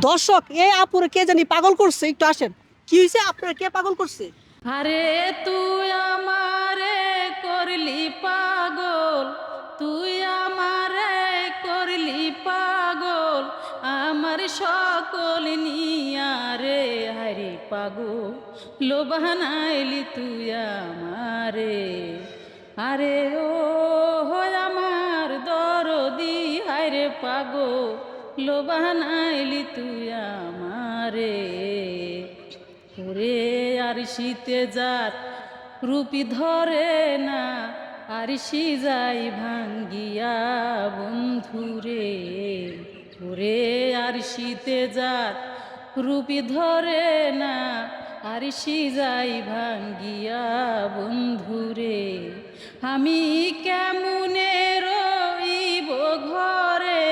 দর্শক এই আপুরে কে জানি পাগল করছে, একটু আসেন। কি হয়েছে, আপনার কে পাগল করছে? আরে তুই আমারে করলি পাগল, তুই আমারে করলি পাগল, আমার সকল নিয়ারে হারি পাগল লোবানাইলি তুই আমারে। আরে ও আমার দরদি হায়রে পাগল লোবানাইলি তুই আমারে। ওরে আর শীতে যার রূপি ধরে না, আর সি যাই ভাঙ্গিয়া বন্ধুরে। ওরে আর শীতে যার রূপি ধরে না, আর সি যাই ভাঙ্গিয়া বন্ধুরে। আমি কেমনে রইব ঘরে,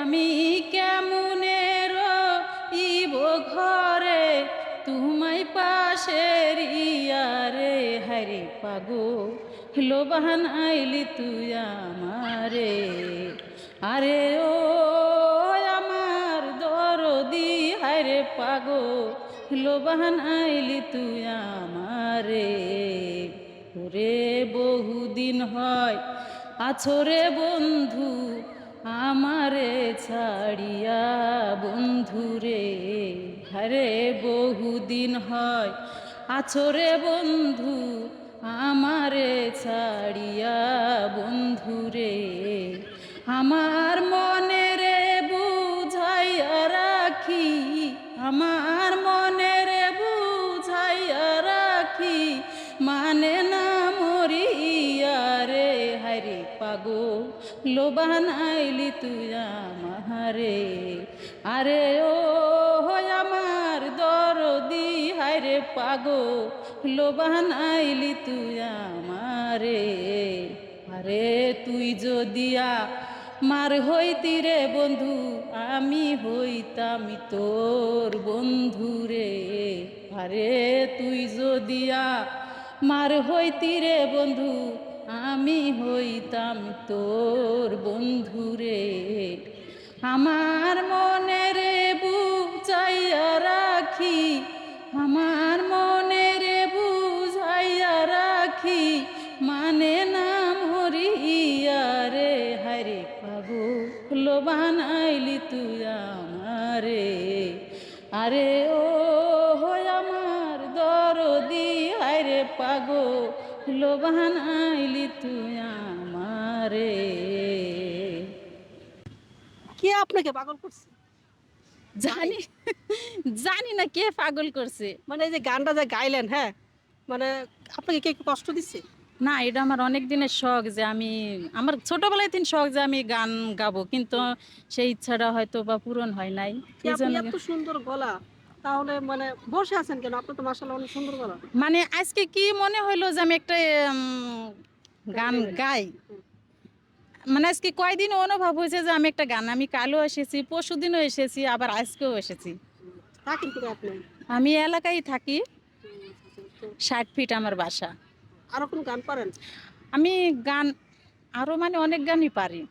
আমি কেমনে রইব ঘরে, তুমাই পাশের ইয়ারে হারি পাগো লোবান আইলি তুই আমারে। আরে ও আমার দরদি হায়রে পাগো লোবান আইলি তুই আমারে। ওরে বহুদিন হয় আছরে বন্ধু আমারে ছাড়িয়া বন্ধুরে। হরে বহুদিন হয় আছরে বন্ধু আমারে ছাড়িয়া বন্ধুরে। আমার মনে রে বুঝাইয়া রাখি, আমার মনে রে বুঝাইয়া রাখি, মানে না মরিয়া রে হারি পাগো লোবান আইলি তুই আমারে। আরে ও আমার দরদি হায়রে পাগো লোবান আইলি তুই আমারে। আরে তুই যদিয়া মার হইতি রে বন্ধু, আমি হইতাম তোর বন্ধুরে। আরে তুই যদিয়া মার হইতি রে বন্ধু, আমি হইতাম তোর বন্ধুরে। আমার মনে রে বুঝাইয়া রাখি, আমার মনে রে বুঝাইয়া রাখি, মানে নাম হরিয়া রে হায়রে পাগো লোবান আইলি তুই আমারে। আরে ও আমার দরদি হায়রে পাগো লোবান আইলি তুই আমারে। কে আপনাকে পাগল করছে? জানি জানি না কে পাগল করছে। মানে এই যে গানটা যে গাইলেন, হ্যাঁ, মানে আপনাকে কে একটু কষ্ট দিচ্ছে? না, এটা আমার অনেক দিনের শখ যে আমি, আমার ছোটবেলায় তিন শখ যে আমি গান গাবো, কিন্তু সেই ইচ্ছাটা হয়তো বা পূরণ হয় নাই। কি এই আপনি জন্য এত সুন্দর গলা, তাহলে মানে বসে আছেন কেন? আপনি তো মাশাআল্লাহ অনেক সুন্দর গলা। মানে আজকে কি মনে হইলো যে আমি একটা গান গাই। হুম। মানে আজকে কয়দিন অনুভব হয়েছে যে আমি একটা গান, আমি কালও এসেছি, পরশুদিনও এসেছি, আবার আজকেও এসেছি। থাকেন কোথায় আপনি? আমি এলাকায় থাকি, তো 60 ফিট আমার বাসা। আরো কোন গান পারেন? আমি গান আরও মানে অনেক গানই পারি।